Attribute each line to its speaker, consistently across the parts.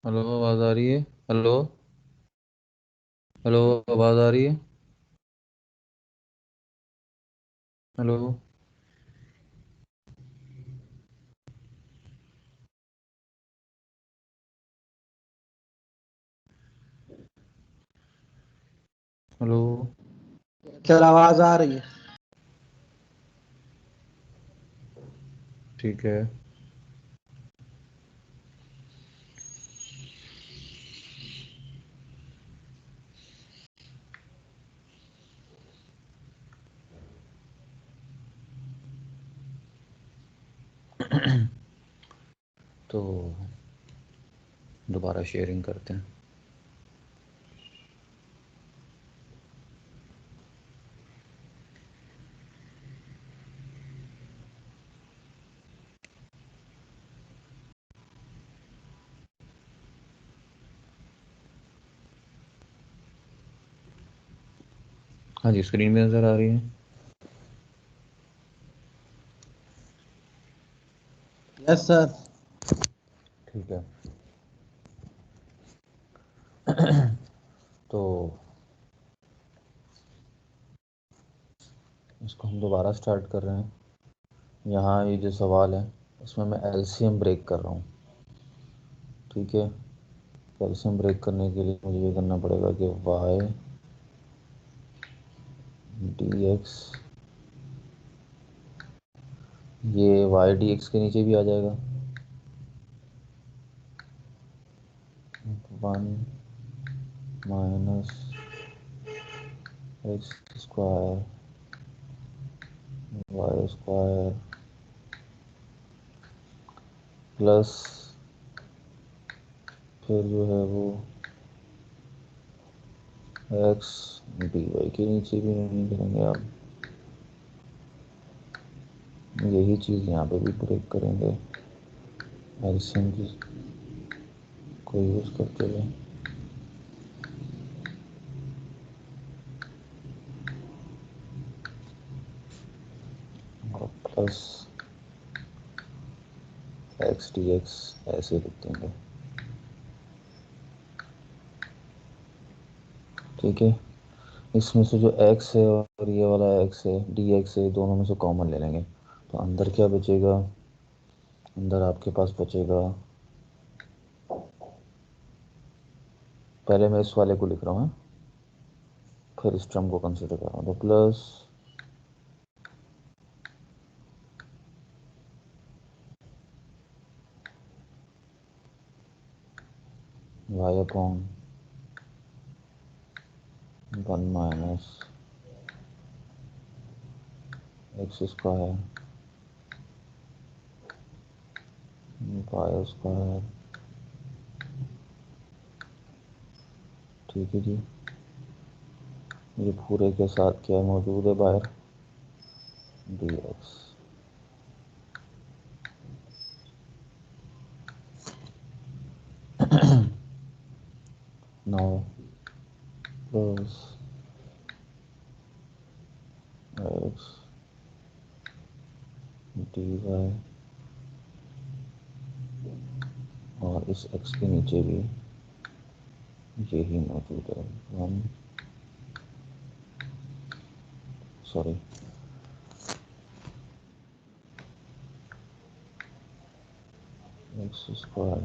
Speaker 1: Hello, आवाज़ आ रही है? हेलो। हेलो, आवाज़ आ रही है? हेलो। हेलो।
Speaker 2: चल आवाज आ रही है।
Speaker 1: ठीक है। तो दोबारा शेयरिंग करते हैं। हाँ जी, स्क्रीन में नज़र आ रही है।
Speaker 2: Yes sir.
Speaker 1: ठीक है। तो इसको हम दोबारा स्टार्ट कर रहे हैं। यहाँ ये जो सवाल है इसमें मैं एलसीएम ब्रेक कर रहा हूँ। ठीक है। एलसीएम ब्रेक करने के लिए मुझे ये करना पड़ेगा कि वाई डी एक्स, ये वाई डी एक्स के नीचे भी आ जाएगा। 1 - x square y square plus फिर जो है वो एक्स डी वाई के नीचे भी नहीं करेंगे आप। यही चीज़ यहाँ पे भी ब्रेक करेंगे एल्शियम की को यूज़ करते हुए। और प्लस एक्स डी एक्स ऐसे लिख देंगे। ठीक है। इसमें से जो x है और ये वाला x है डी एक्स है, दोनों में से कॉमन ले लेंगे। तो अंदर क्या बचेगा? अंदर आपके पास बचेगा, पहले मैं इस वाले को लिख रहा हूँ, फिर इस टर्म को कंसिडर कर रहा हूँ। तो plus y upon 1 - x square y square. ठीक है जी। ये पूरे के साथ क्या मौजूद है बाहर? D x. Now plus x D y, और इस एक्स के नीचे भी यही मौजूद है। वन सॉरी एक्स स्क्वायर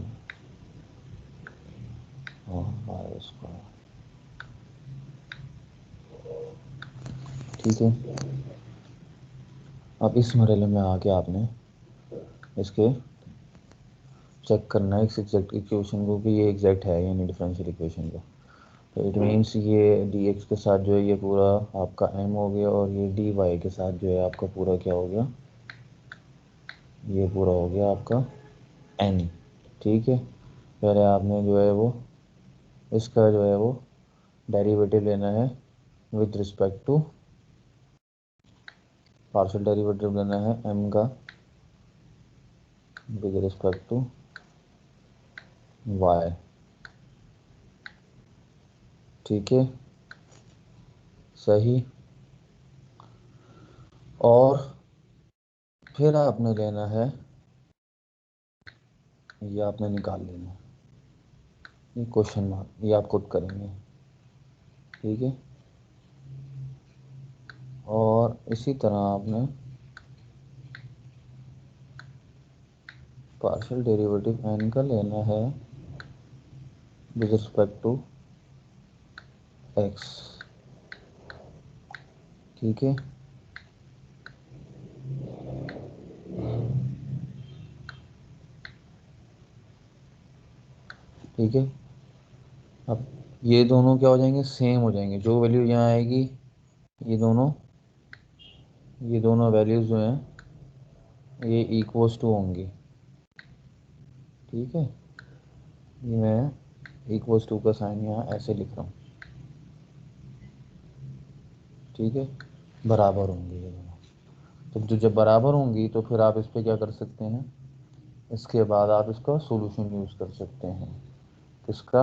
Speaker 1: और वाई स्क्वायर। ठीक है। अब इस मरहले में आके आपने इसके चेक करना है इस एग्जैक्ट इक्वेशन को कि ये एग्जैक्ट है या नहीं डिफरेंशियल इक्वेशन का। तो इट मीन्स ये डी एक्स के साथ जो है ये पूरा आपका एम हो गया, और ये डी वाई के साथ जो है आपका पूरा क्या हो गया? ये पूरा हो गया आपका एन। ठीक है। पहले आपने जो है वो इसका जो है वो डेरिवेटिव लेना है with respect to, partial derivative लेना है एम का विद रिस्पेक्ट टू वाई। ठीक है। सही। और फिर आपने लेना है, ये आपने निकाल लेना है। ये क्वेश्चन मार्क, ये आप खुद करेंगे, ठीक है। और इसी तरह आपने पार्शियल डेरिवेटिव एन का लेना है विद रिस्पेक्ट टू एक्स, ठीक है। ठीक है, अब ये दोनों क्या हो जाएंगे, सेम हो जाएंगे। जो वैल्यू यहाँ आएगी, ये दोनों वैल्यूज जो हैं ये इक्वल्स टू होंगी, ठीक है। ये मैं इक्वल्स टू का साइन यहाँ ऐसे लिख रहा हूँ, ठीक है। बराबर होंगी ये दोनों। तो जब बराबर होंगी तो फिर आप इस पर क्या कर सकते हैं, इसके बाद आप इसका सॉल्यूशन यूज़ कर सकते हैं। किसका,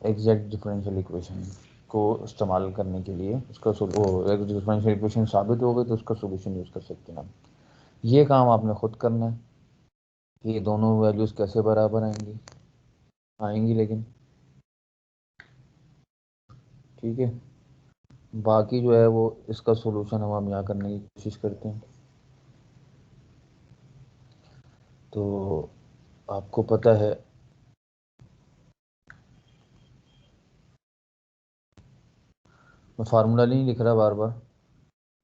Speaker 1: एग्जैक्ट डिफरेंशियल इक्वेशन को इस्तेमाल करने के लिए, उसका एग्जैक्ट डिफरेंशियल इक्वेशन साबित हो गई तो उसका सॉल्यूशन यूज़ कर सकते हैं हम। ये काम आपने खुद करना है कि ये दोनों वैल्यूज़ कैसे बराबर आएंगी, आएंगी लेकिन, ठीक है। बाकी जो है वो इसका सॉल्यूशन हम यहाँ करने की कोशिश करते हैं। तो आपको पता है, मैं फार्मूला नहीं लिख रहा बार बार,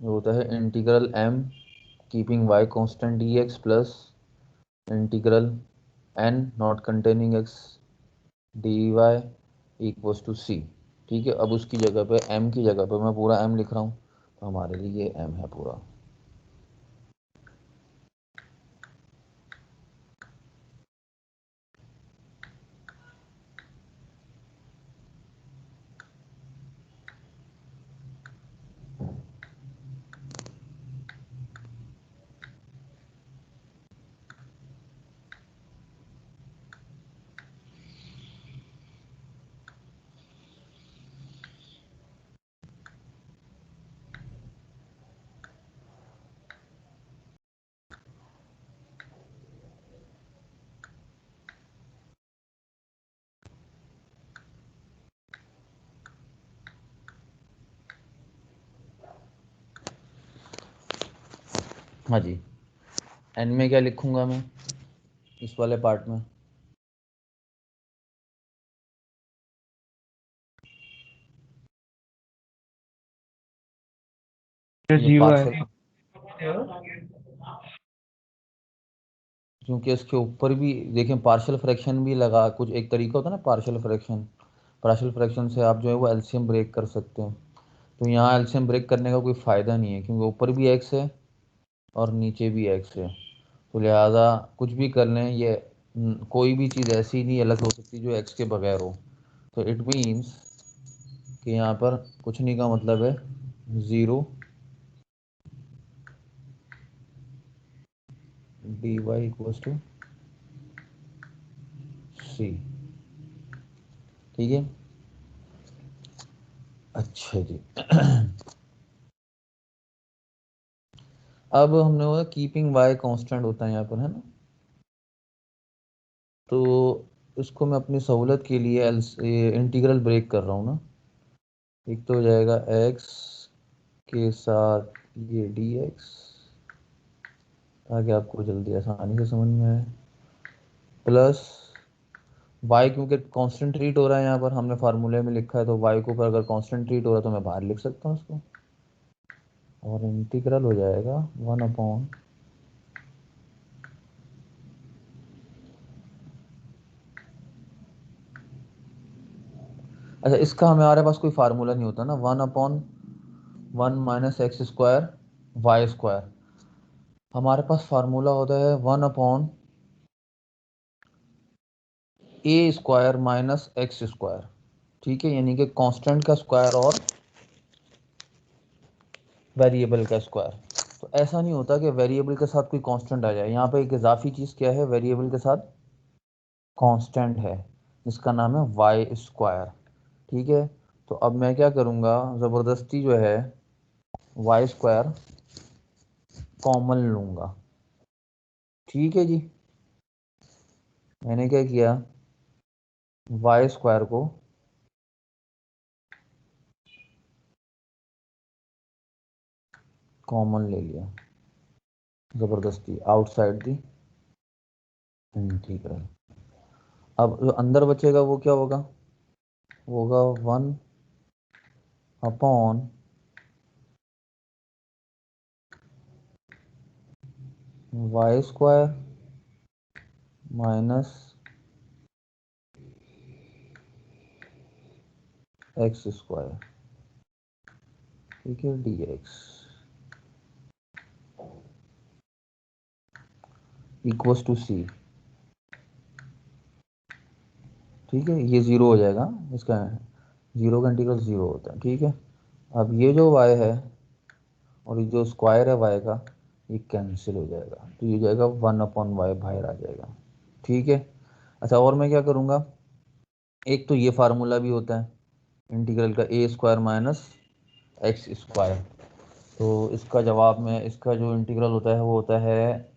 Speaker 1: ये होता है integral M keeping Y constant D X plus integral N not containing X D Y equals to C, ठीक है। अब उसकी जगह पे, एम की जगह पे मैं पूरा एम लिख रहा हूँ, तो हमारे लिए ये एम है पूरा। हाँ जी, एन में क्या लिखूंगा मैं इस वाले पार्ट में, ये
Speaker 2: जीरो है।
Speaker 1: पार्शियल, क्योंकि इसके ऊपर भी देखें पार्शियल फ्रैक्शन भी लगा, कुछ एक तरीका होता है ना पार्शियल फ्रैक्शन, पार्शियल फ्रैक्शन से आप जो है वो एलसीएम ब्रेक कर सकते हैं। तो यहाँ एलसीएम ब्रेक करने का कोई फ़ायदा नहीं है, क्योंकि ऊपर भी एक्स है और नीचे भी एक्स है। तो लिहाजा कुछ भी कर लें, ये कोई भी चीज़ ऐसी नहीं अलग हो सकती जो एक्स के बगैर हो। तो इट मीन्स कि यहाँ पर कुछ नहीं का मतलब है zero D Y equals to C, ठीक है। अच्छा जी। अब हमने वो कीपिंग वाई कांस्टेंट होता है यहाँ पर, है ना। तो इसको मैं अपनी सहूलत के लिए इंटीग्रल ब्रेक कर रहा हूँ ना। एक तो हो जाएगा एक्स के साथ ये डी एक्स, ताकि आपको जल्दी आसानी से समझ में आए, प्लस वाई, क्योंकि कांस्टेंट ट्रीट हो रहा है यहाँ पर, हमने फार्मूले में लिखा है, तो वाई को पर अगर कांस्टेंट ट्रीट हो रहा है तो मैं बाहर लिख सकता हूँ उसको, और इंटीग्रल हो जाएगा 1/। अच्छा, इसका हमारे पास कोई फार्मूला नहीं होता ना, 1/1 minus x square y square, हमारे पास फार्मूला होता है 1/, a square minus x square, ठीक है। यानी कि कांस्टेंट का स्क्वायर और वेरिएबल का स्क्वायर। तो ऐसा नहीं होता कि वेरिएबल के साथ कोई कांस्टेंट आ जाए, यहाँ पे एक इजाफी चीज़ क्या है, वेरिएबल के साथ कांस्टेंट है जिसका नाम है वाई स्क्वायर, ठीक है। तो अब मैं क्या करूँगा, ज़बरदस्ती जो है वाई स्क्वायर कॉमन लूँगा, ठीक है जी। मैंने क्या किया, वाई स्क्वायर को कॉमन ले लिया जबरदस्ती आउटसाइड दी इंटीग्रल। अब जो अंदर बचेगा वो क्या होगा, वो होगा 1/वाई स्क्वायर माइनस एक्स स्क्वायर, ठीक है, dx इक्वल्स टू सी। ठीक है, ये ज़ीरो हो जाएगा, इसका ज़ीरो का इंटीग्रल ज़ीरो होता है। ठीक है, अब ये जो y है और ये जो स्क्वायर है y का, ये कैंसिल हो जाएगा, तो ये जाएगा 1/y बाहर आ जाएगा। ठीक है, अच्छा और मैं क्या करूँगा, एक तो ये फार्मूला भी होता है इंटीग्रल का ए स्क्वायर माइनस एक्स स्क्वायर, तो इसका जवाब में इसका जो इंटीग्रल होता है वो होता है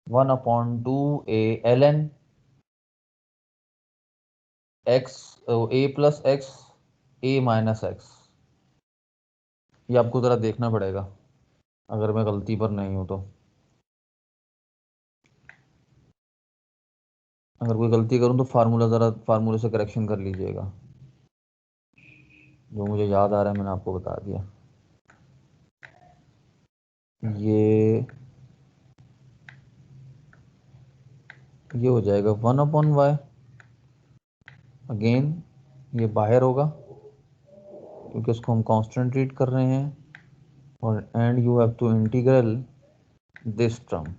Speaker 1: 1/2 a ln x, A plus x A minus x. ये आपको ज़रा देखना पड़ेगा अगर मैं गलती पर नहीं हूँ तो, अगर कोई गलती करूँ तो फार्मूला ज़रा फार्मूले से करेक्शन कर लीजिएगा। जो मुझे याद आ रहा है मैंने आपको बता दिया। ये हो जाएगा 1/y, अगेन ये बाहर होगा क्योंकि उसको हम कांस्टेंट ट्रीट कर रहे हैं, और and you have to integral this term.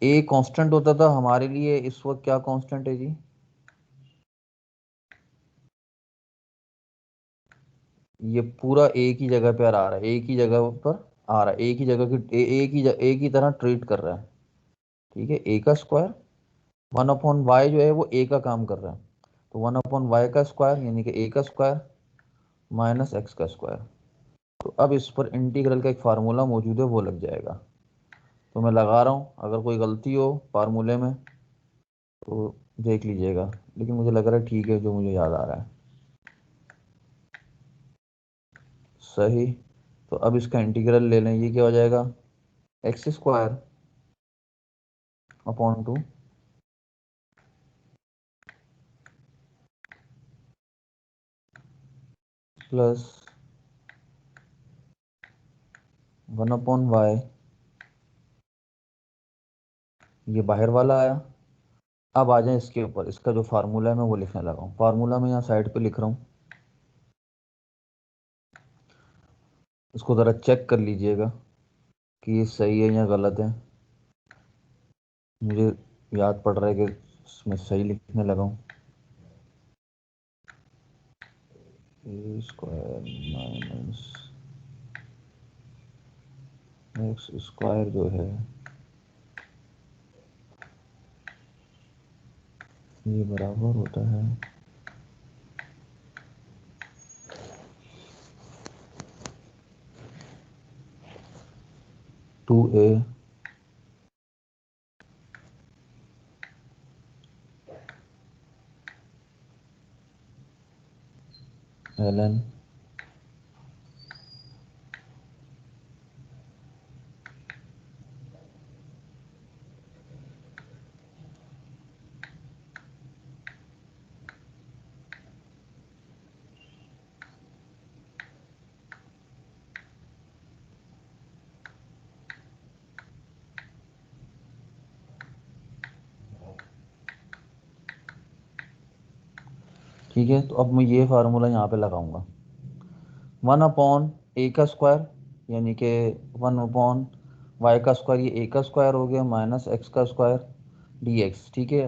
Speaker 1: A constant होता था हमारे लिए, इस वक्त क्या कांस्टेंट है जी, ये पूरा ए की जगह पे आ रहा है, ए की जगह पर आ रहा है, ए की जगह की ए की तरह ट्रीट कर रहा है। ठीक है, ए का स्क्वायर 1/y जो है वो ए का काम कर रहा है, तो 1/y का स्क्वायर यानी कि ए का स्क्वायर माइनस एक्स का स्क्वायर। तो अब इस पर इंटीग्रल का एक फार्मूला मौजूद है, वो लग जाएगा। तो मैं लगा रहा हूँ, अगर कोई गलती हो फार्मूले में तो देख लीजिएगा, लेकिन मुझे लग रहा है ठीक है जो मुझे याद आ रहा है। सही, तो अब इसका इंटीग्रल ले लें, ये क्या हो जाएगा, x square upon 2 plus 1/y, ये बाहर वाला आया। अब आ जाए इसके ऊपर, इसका जो फार्मूला है मैं वो लिखने लगा हूँ, फार्मूला मैं यहाँ साइड पे लिख रहा हूँ, इसको ज़रा चेक कर लीजिएगा कि ये सही है या गलत है। मुझे याद पड़ रहा है कि इसमें सही लिखने लगा हूँ। ए स्क्वायर माइनस एक्स स्क्वायर जो है ये बराबर होता है 2a ln ठीक है, तो अब मैं ये फार्मूला यहाँ पे लगाऊंगा, 1/a का स्क्वायर यानी कि 1/y का स्क्वायर, ये a का स्क्वायर हो गया माइनस एक्स का स्क्वायर dx। ठीक है,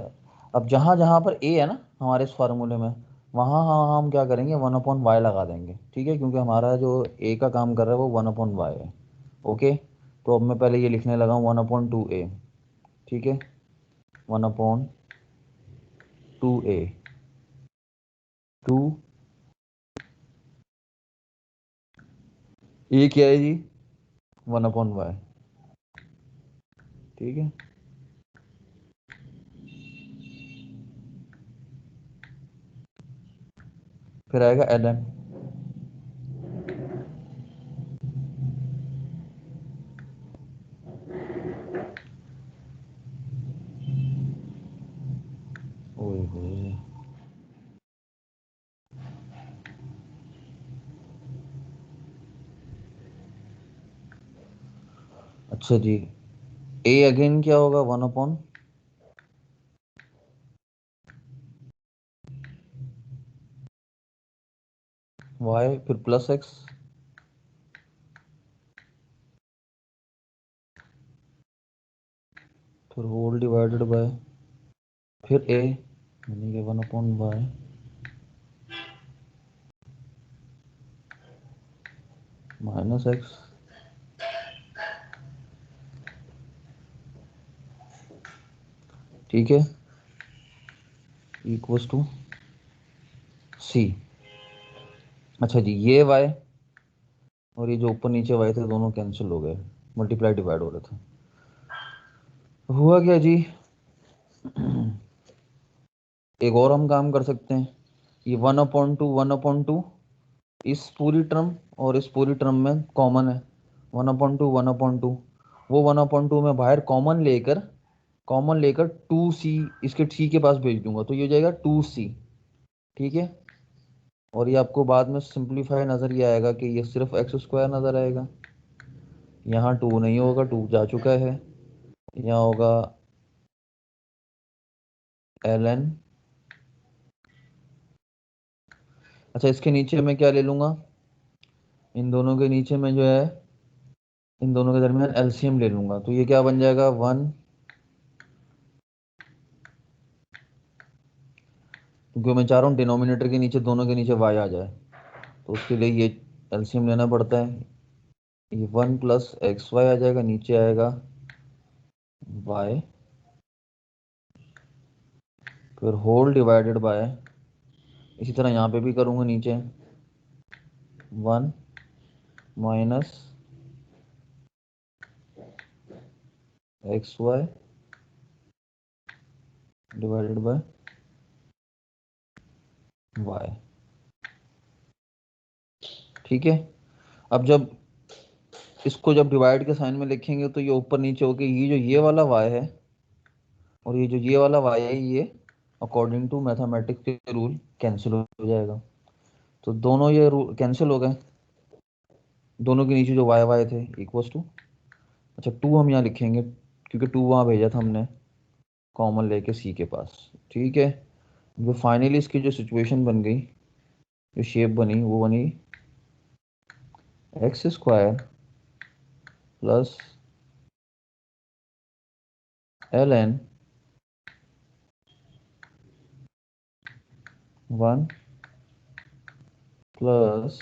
Speaker 1: अब जहाँ जहाँ पर a है ना हमारे इस फार्मूले में, वहाँ हाँ हम क्या करेंगे 1/y लगा देंगे। ठीक है, क्योंकि हमारा जो a का काम कर रहा है वो 1/y है। ओके, तो अब मैं पहले ये लिखने लगा हूँ 1/2a। ठीक है, 1/2a, 2 a क्या है जी, 1/y। ठीक है, फिर आएगा ln, ओए होए, अच्छा जी, a अगेन क्या होगा 1/, y फिर प्लस x, फिर होल डिवाइडेड बाय, फिर a यानी कि 1/y माइनस x, ठीक है, इक्वल्स टू c। अच्छा जी, ये y और ये जो ऊपर नीचे y थे दोनों कैंसिल हो गए, मल्टीप्लाई डिवाइड हो रहे थे। हुआ क्या जी, एक और हम काम कर सकते हैं, ये 1/2 इस पूरी टर्म और इस पूरी टर्म में कॉमन है, 1/2 वो 1/2 में बाहर कॉमन लेकर 2c इसके c के पास भेज दूंगा, तो ये हो जाएगा 2c। ठीक है, और ये आपको बाद में सिंप्लीफाई नजर ये आएगा कि ये सिर्फ x² नजर आएगा, यहाँ 2 नहीं होगा, 2 जा चुका है, यहाँ होगा ln। अच्छा, इसके नीचे मैं क्या ले लूंगा, इन दोनों के नीचे में जो है इन दोनों के दरमियान एलसीएम ले लूंगा, तो ये क्या बन जाएगा 1, क्योंकि मैं चाह रहा हूँ डिनोमिनेटर के नीचे दोनों के नीचे y आ जाए, तो उसके लिए ये एलसीएम लेना पड़ता है, ये 1 + xy आ जाएगा, नीचे आएगा y, फिर होल डिवाइडेड बाय, इसी तरह यहाँ पे भी करूँगा, नीचे 1 minus xy divided by y। ठीक है, अब जब इसको जब डिवाइड के साइन में लिखेंगे तो ये ऊपर नीचे होके ये जो ये वाला y है और ये जो ये वाला y है, ये अकॉर्डिंग टू मैथमेटिक्स के रूल कैंसिल हो जाएगा, तो दोनों ये रूल कैंसिल हो गए, दोनों के नीचे जो y y थे इक्वल्स टू, अच्छा 2 हम यहाँ लिखेंगे क्योंकि 2 वहाँ भेजा था हमने कॉमन लेके c के पास। ठीक है, जो फाइनली इसकी जो सिचुएशन बन गई, जो शेप बनी वो बनी x² plus ln 1 plus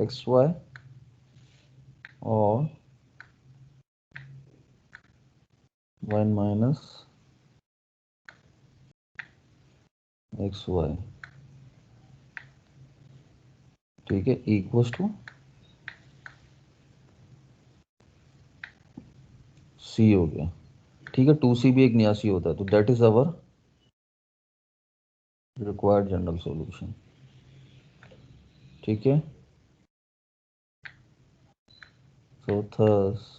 Speaker 1: xy और 1 माइनस xy। ठीक है, इक्वल्स टू c हो गया। ठीक है, 2c भी एक नया c होता है, तो that is our required general solution. ठीक है, सो थस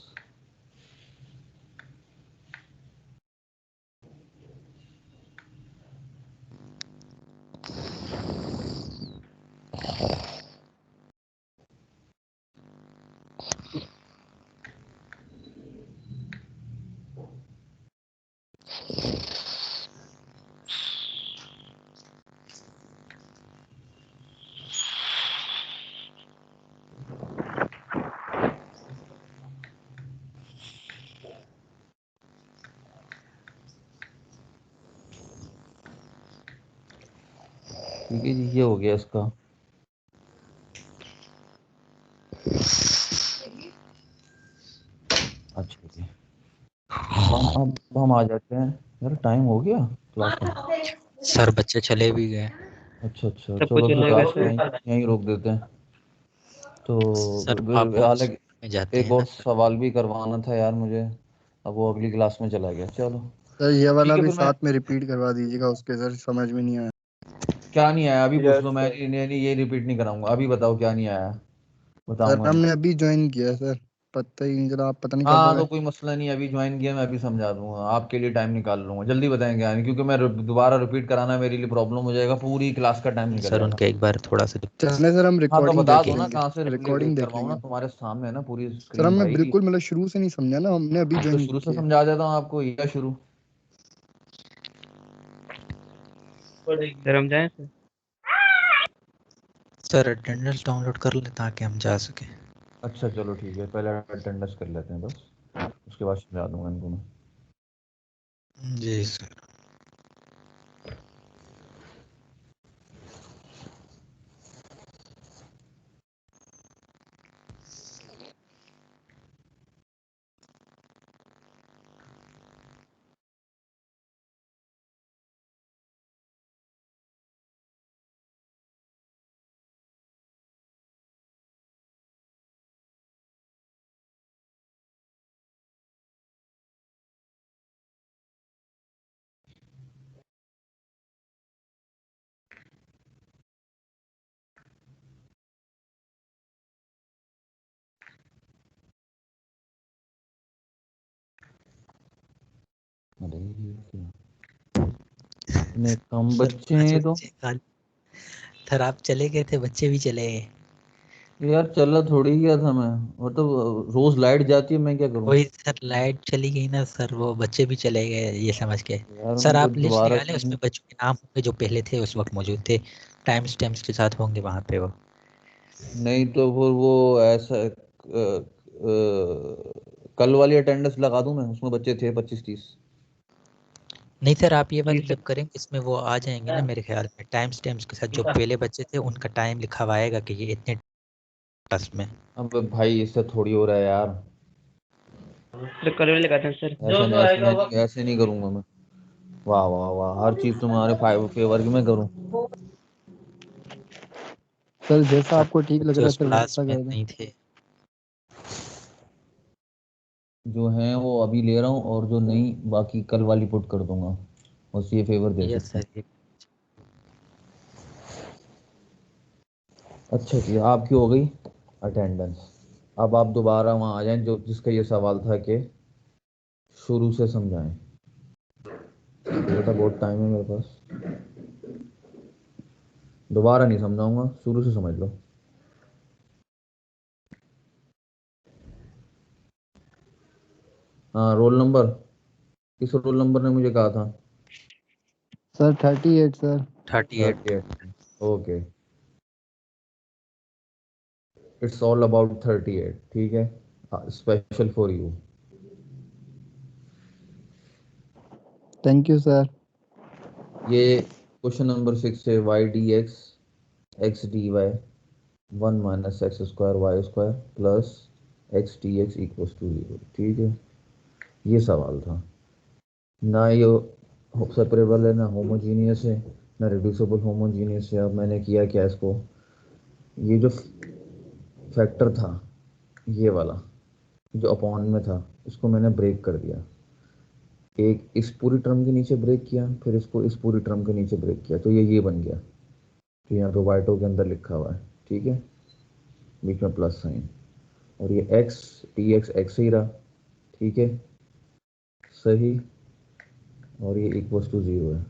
Speaker 1: ठीक है जी, ये हो गया इसका। अच्छा जी, अब हम आ जाते हैं, यार टाइम हो गया क्लास का।
Speaker 3: सर बच्चे चले भी गए।
Speaker 1: अच्छा अच्छा,
Speaker 3: सब
Speaker 1: चलो
Speaker 3: कुछ
Speaker 1: फिर
Speaker 3: अलग है
Speaker 1: क्लास
Speaker 3: सर।
Speaker 1: यहीं रोक देते हैं।
Speaker 4: सर
Speaker 1: तो
Speaker 4: आप वो
Speaker 1: हालांकि
Speaker 4: में जाते
Speaker 1: एक
Speaker 4: हैं ना
Speaker 1: और
Speaker 4: सर।
Speaker 1: सवाल भी करवाना था यार मुझे, अब वो अगली क्लास में चला गया। चलो
Speaker 2: सर ये वाला
Speaker 1: ठीक है
Speaker 2: भी
Speaker 1: फिर मैं,
Speaker 2: साथ में रिपीट करवा दीजिएगा उसके, सर समझ में नहीं आया।
Speaker 1: क्या नहीं आया अभी पूछ
Speaker 3: यस
Speaker 1: लो, मैं
Speaker 3: सर।
Speaker 1: नहीं ये रिपीट नहीं कराऊंगा। अभी बताओ क्या नहीं आया,
Speaker 2: सर
Speaker 1: बताऊंगा मैं।
Speaker 2: हमने अभी ज्वाइन किया है सर, पता ही नहीं चला, आप पता नहीं कब
Speaker 1: हाँ तो
Speaker 2: आए।
Speaker 1: कोई मसला नहीं, अभी ज्वाइन किया मैं अभी समझा दूंगा, आपके लिए टाइम निकाल लूंगा। जल्दी बताएं क्या है, क्योंकि मैं दोबारा रिपीट कराना मेरे लिए प्रॉब्लम हो जाएगा, पूरी क्लास का टाइम निकल
Speaker 4: सर
Speaker 1: जाएगा।
Speaker 4: उनका एक बार थोड़ा सा
Speaker 2: चले सर, हम
Speaker 1: हाँ तो
Speaker 2: रिकॉर्डिंग
Speaker 1: बता
Speaker 2: देख
Speaker 1: दो ना
Speaker 2: लेंगे।
Speaker 1: कहाँ से
Speaker 2: रिकॉर्डिंग देख
Speaker 1: करवाऊँ ना,
Speaker 2: लेंगे
Speaker 1: तुम्हारे सामने है ना पूरी
Speaker 2: सर,
Speaker 1: स्क्रीन
Speaker 2: हमें
Speaker 1: भाई।
Speaker 2: बिल्कुल मतलब शुरू से नहीं समझा ना, हमने अभी
Speaker 1: तो
Speaker 2: ज्वाइन
Speaker 1: शुरू से
Speaker 2: किया।
Speaker 1: समझा देता हूँ आपको, या शुरू।
Speaker 3: सर हम जाएं सर।
Speaker 4: सर अटेंडेंस डाउनलोड कर ले ताकि हम जा सकें।
Speaker 1: अच्छा चलो ठीक है, पहले अटेंडेंस कर लेते हैं बस, उसके बाद समझा दूंगा इनको मैं।
Speaker 4: जी सर।
Speaker 1: अरे ये क्या? इतने कम
Speaker 4: सर
Speaker 1: बच्चे
Speaker 4: 5
Speaker 1: हैं तो।
Speaker 4: बच्चे खाली। सर आप चले गए थे, बच्चे भी चले गए।
Speaker 1: यार चला थोड़ी गया था मैं, मतलब रोज लाइट जाती है, मैं क्या करूं।
Speaker 4: वही सर, लाइट चली गई ना सर, वो बच्चे भी चले गए ये समझ के।
Speaker 1: यार
Speaker 4: सर
Speaker 1: मुझे
Speaker 4: आप लिस्ट
Speaker 1: दोबारा
Speaker 4: निकालें, उसमें बच्चों के नाम होंगे जो पहले थे उस वक्त मौजूद थे, टाइम स्टैम्प्स के साथ होंगे वहाँ पे वो।
Speaker 1: नहीं तो फिर वो ऐसा कल वाली अटेंडेंस लगा दूं मैं, उसमें बच्चे थे 25-30।
Speaker 4: नहीं सर, आप ये वाली जब करेंगे इसमें वो आ जाएंगे ना मेरे ख्याल में, टाइम स्टैम्प्स के साथ जो पहले बच्चे थे उनका टाइम लिखा हुआ आएगा कि ये इतने टस में।
Speaker 1: अब भाई इससे थोड़ी हो रहा है यार,
Speaker 3: सर कल वाले लगाते हैं सर।
Speaker 1: ऐसे नहीं करूंगा मैं। वाह वाह वाह, हर चीज तुम्हारे फेवर की मैं करूं।
Speaker 2: सर जैसा
Speaker 4: सर
Speaker 2: आपको ठीक लग
Speaker 4: बच्चे
Speaker 2: रहा है
Speaker 4: उस
Speaker 2: सर
Speaker 4: क्लास
Speaker 2: वैसा
Speaker 4: में
Speaker 2: कर दें।
Speaker 4: नहीं थे।
Speaker 1: जो है वो अभी ले रहा हूँ, और जो नहीं बाकी कल वाली पुट कर दूंगा, बस ये फेवर दे
Speaker 4: यस
Speaker 1: सकता
Speaker 4: सर
Speaker 1: हूँ।
Speaker 4: ये।
Speaker 1: अच्छा जी, आपकी हो गई अटेंडेंस। अब आप दोबारा वहाँ आ जाएं, जो जिसका ये सवाल था कि शुरू से समझाएं। बेटा बहुत टाइम है मेरे पास, दोबारा नहीं समझाऊंगा, शुरू से समझ लो। हाँ रोल नंबर, किस रोल नंबर ने मुझे कहा था?
Speaker 2: Sir 38 sir.
Speaker 4: 38।
Speaker 1: 38। Okay, it's all about 38, ठीक है, special for you.
Speaker 2: Thank you sir.
Speaker 1: ये क्वेश्चन नंबर 6 है, y d x D y 1 - x² y² plus x dx equals to 0, ठीक है। ये सवाल था ना, ये सेपरेबल है ना होमोजीनियस है, ना रिड्यूसिबल होमोजीनियस है। अब मैंने किया क्या इसको, ये जो फैक्टर था ये वाला जो अपॉन में था, इसको मैंने ब्रेक कर दिया। एक इस पूरी टर्म के नीचे ब्रेक किया, फिर इसको इस पूरी टर्म के नीचे ब्रेक किया, तो ये बन गया। तो यहाँ पे वाइटो के अंदर लिखा हुआ है, ठीक है, बीच में प्लस साइन, और ये एक्स टी एक्स ही रहा, ठीक है, सही, और ये इक्वल्स टू 0 है,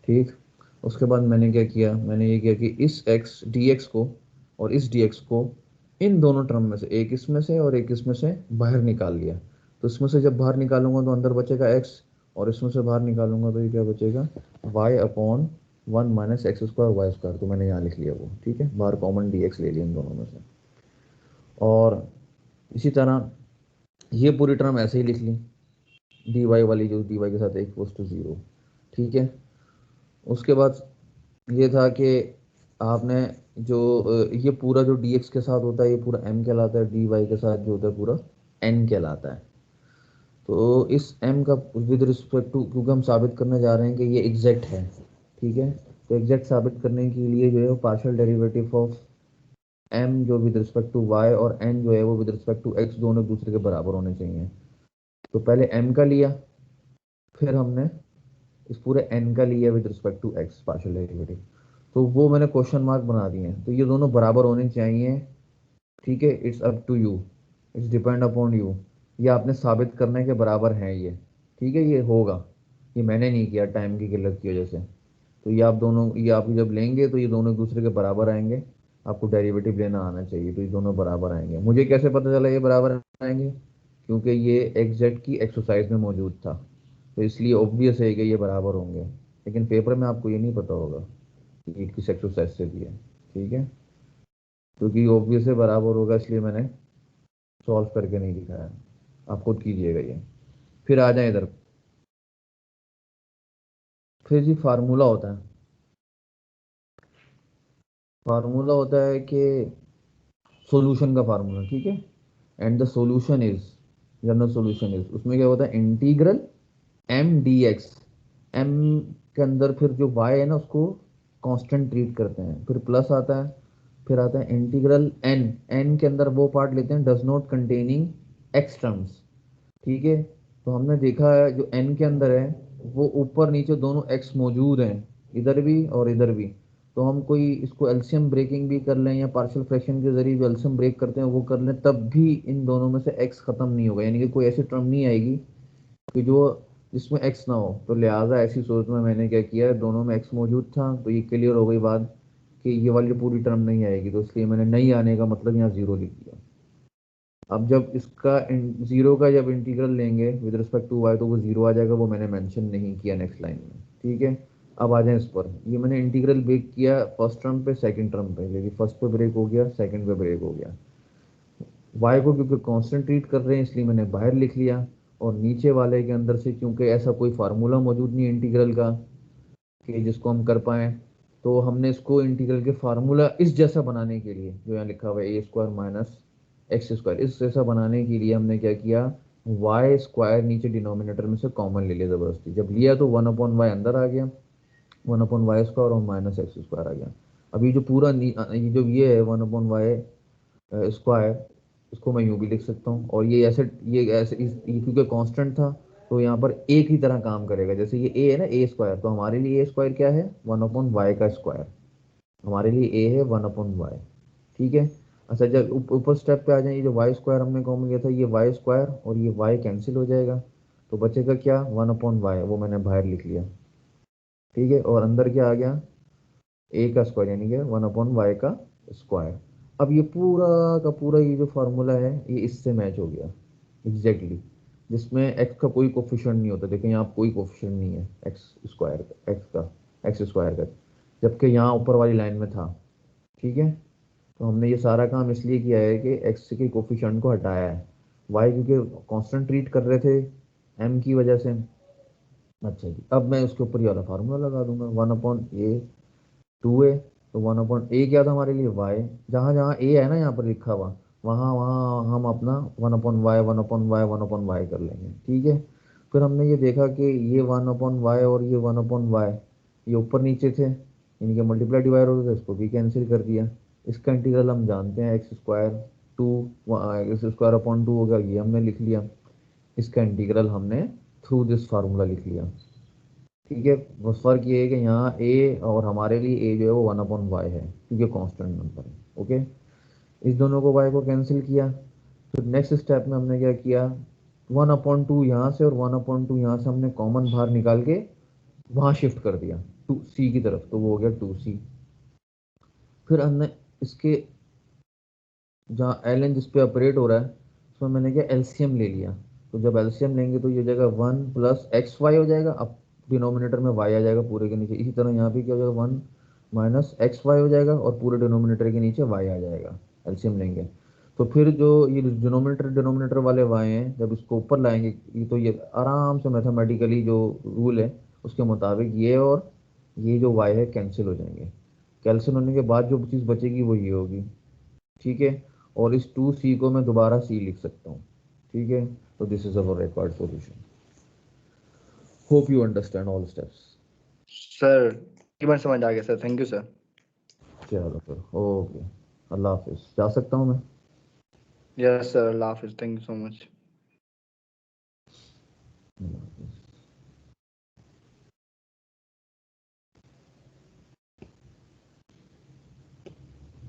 Speaker 1: ठीक। उसके बाद मैंने क्या किया, मैंने ये किया कि इस एक्स डी एक्स को और इस डी एक्स को इन दोनों टर्म में से, एक इसमें से और एक इसमें से बाहर निकाल लिया। तो इसमें से जब बाहर निकालूंगा तो अंदर बचेगा एक्स, और इसमें से बाहर निकालूंगा तो ये क्या बचेगा, वाई अपॉन 1 - x² y²। तो मैंने यहाँ लिख लिया वो, ठीक है, बाहर कॉमन डी एक्स ले लिया इन दोनों में से। और इसी तरह ये पूरी टर्म ऐसे ही लिख ली, डी वाई वाली जो डी वाई के साथ इक्वल्स टू 0, ठीक है। उसके बाद ये था कि आपने जो ये पूरा जो dx के साथ होता है ये पूरा m कहलाता है, dy के साथ जो होता है पूरा n कहलाता है। तो इस m का विद रिस्पेक्ट टू, क्योंकि हम साबित करने जा रहे हैं कि ये एग्जैक्ट है, ठीक है, तो एग्जैक्ट साबित करने के लिए जो है पार्शियल डेरिवेटिव ऑफ m जो विद रिस्पेक्ट टू y और n जो है वो विद रिस्पेक्ट टू x दोनों एक दूसरे के बराबर होने चाहिए। तो पहले m का लिया, फिर हमने इस पूरे n का लिया with respect to x partial derivative, तो वो मैंने क्वेश्चन मार्क बना दिए हैं। तो ये दोनों बराबर होने चाहिए, ठीक है। It's up to you, it's depend upon you, ये आपने साबित करने के बराबर हैं ये, ठीक है। ये होगा, ये मैंने नहीं किया टाइम की किल्लत की वजह से। तो ये आप दोनों, ये आप जब लेंगे तो ये दोनों एक दूसरे के बराबर आएंगे, आपको डेरिवेटिव लेना आना चाहिए, तो ये दोनों बराबर आएंगे। मुझे कैसे पता चला ये बराबर आएंगे? क्योंकि ये एग्जैक्ट की एक्सरसाइज में मौजूद था, तो इसलिए ऑब्वियस है कि ये बराबर होंगे। लेकिन पेपर में आपको ये नहीं पता होगा कि किस एक्सरसाइज से दिया, ठीक है। क्योंकि ऑब्वियस है बराबर होगा, इसलिए मैंने सॉल्व करके नहीं दिखाया, आप खुद कीजिएगा ये। फिर आ जाए इधर, फिर जी फार्मूला होता है। फार्मूला होता है कि सॉल्यूशन का फार्मूला, ठीक है। And the solution is, general solution is, उसमें क्या होता है, इंटीग्रल m dx। m के अंदर फिर जो y है ना उसको कांस्टेंट ट्रीट करते हैं, फिर प्लस आता है, फिर आता है इंटीग्रल n के अंदर वो पार्ट लेते हैं does not containing x terms, ठीक है। तो हमने देखा है जो n के अंदर है वो ऊपर नीचे दोनों x मौजूद हैं, इधर भी और इधर भी। तो हम कोई इसको एलसीएम ब्रेकिंग भी कर लें या पार्शियल फ्रैक्शन के जरिए जो एलसीएम ब्रेक करते हैं वो कर लें, तब भी इन दोनों में से x खत्म नहीं होगा, यानी कि कोई ऐसी टर्म नहीं आएगी कि जो जिसमें x ना हो। तो लिहाजा ऐसी सोच में मैंने क्या किया, दोनों में x मौजूद था, तो ये क्लियर हो गई बात कि ये वाली पूरी टर्म नहीं आएगी, तो इसलिए मैंने नहीं आने का मतलब यहाँ जीरो लिख दिया। अब जब इसका जीरो का जब इंटीग्रल लेंगे विद रिस्पेक्ट टू y तो वो जीरो आ जाएगा, वो मैंने मेंशन नहीं किया नेक्स्ट लाइन में, ठीक है। अब आ जाए इस पर, ये मैंने इंटीग्रल ब्रेक किया फर्स्ट टर्म पे सेकंड टर्म पे, यदि फर्स्ट पे ब्रेक हो गया सेकंड पे ब्रेक हो गया। y को क्योंकि कांस्टेंट ट्रीट कर रहे हैं इसलिए मैंने बाहर लिख लिया, और नीचे वाले के अंदर से क्योंकि ऐसा कोई फार्मूला मौजूद नहीं इंटीग्रल का कि जिसको हम कर पाएँ, तो हमने इसको इंटीग्रल के फार्मूला इस जैसा बनाने के लिए जो यहाँ लिखा हुआ है a square minus x square, इस जैसा बनाने के लिए हमने क्या किया, वाई स्क्वायर नीचे डिनोमिनेटर में से कॉमन ले लिया ज़बरदस्ती। जब लिया तो 1/y अंदर आ गया, 1/y स्क्वायर और माइनस एक्स स्क्वायर आ गया। अब ये जो पूरा ये जो ये है 1/y स्क्वायर, इसको मैं यूँ भी लिख सकता हूँ, और ये ऐसे ये क्योंकि कांस्टेंट था तो यहाँ पर एक ही तरह काम करेगा। जैसे ये a है ना a स्क्वायर, तो हमारे लिए a स्क्वायर क्या है, 1/y का स्क्वायर, हमारे लिए a है 1/y, ठीक है। अच्छा जब ऊपर स्टेप पे आ जाए, ये जो y स्क्वायर हमने कॉमन लिया था, ये y स्क्वायर और ये y कैंसिल हो जाएगा, तो बचेगा क्या 1/y, वो मैंने बाहर लिख लिया, ठीक है। और अंदर क्या आ गया, a का स्क्वायर यानी कि 1/y का स्क्वायर। अब ये पूरा का पूरा ये जो फार्मूला है ये इससे मैच हो गया एग्जैक्टली, जिसमें x का कोई कोफिशिएंट नहीं होता। देखें यहाँ कोई कोफिशिएंट नहीं है x स्क्वायर का, x स्क्वायर का, जबकि यहाँ ऊपर वाली लाइन में था, ठीक है। तो हमने ये सारा काम इसलिए किया है कि x के कोफिशिएंट को हटाया है, y क्योंकि कांस्टेंट ट्रीट कर रहे थे m की वजह से। अच्छा जी, अब मैं उसके ऊपर ये वाला फार्मूला लगा दूंगा 1/a 2a, तो 1/a क्या था हमारे लिए y, जहाँ जहाँ a है ना यहाँ पर लिखा हुआ, वहाँ वहाँ हम अपना 1/y 1/y 1/y कर लेंगे, ठीक है। फिर हमने ये देखा कि ये 1/y और ये 1/y ये ऊपर नीचे थे, इनके मल्टीप्लाई डिवाइड हो गए, इसको भी कैंसिल कर दिया। इसका इंटीग्रल हम जानते हैं एक्स स्क्वायर अपॉन 2 होगा, ये हमने लिख लिया। इसका इंटीग्रल हमने थ्रू दिस फार्मूला लिख लिया, ठीक है। बस फर्क ये है कि यहाँ a और हमारे लिए a जो है वो 1/y है क्योंकि कांस्टेंट नंबर है, ओके। इस दोनों को y को कैंसिल किया, तो नेक्स्ट स्टेप में हमने क्या किया, 1/2 यहाँ से और 1/2 यहाँ से हमने कॉमन बाहर निकाल के वहाँ शिफ्ट कर दिया 2c की तरफ, तो वो हो गया 2c। फिर हमने इसके जहाँ ln जिस पे ऑपरेट हो रहा है उसमें मैंने क्या एलसीएम ले लिया, तो जब एलसीएम लेंगे तो ये जगह 1 + xy हो जाएगा, अब डिनोमिनेटर में y आ जाएगा पूरे के नीचे। इसी तरह यहाँ पे क्या हो जाएगा 1 - xy हो जाएगा और पूरे डिनोमिनेटर के नीचे y आ जाएगा, एलसीएम लेंगे। तो फिर जो ये डिनोमिनेटर वाले y हैं जब इसको ऊपर लाएंगे, ये तो ये आराम से मैथमेटिकली जो रूल है उसके मुताबिक ये और ये जो y है कैंसिल हो जाएंगे। कैंसिल होने के बाद जो चीज़ बचेगी वो ये होगी, ठीक है। और इस 2c को मैं दोबारा c लिख सकता हूँ, ठीक है। तो this is our required solution. Hope you understand all steps.
Speaker 2: Sir तकरीबन समझ आ गया सर, थैंक यू सर।
Speaker 1: चलो फिर ओके, अल्लाह हाफिज़, जा सकता हूँ मैं?
Speaker 2: यस सर, अल्लाह हाफिज़, थैंक यू सो मच।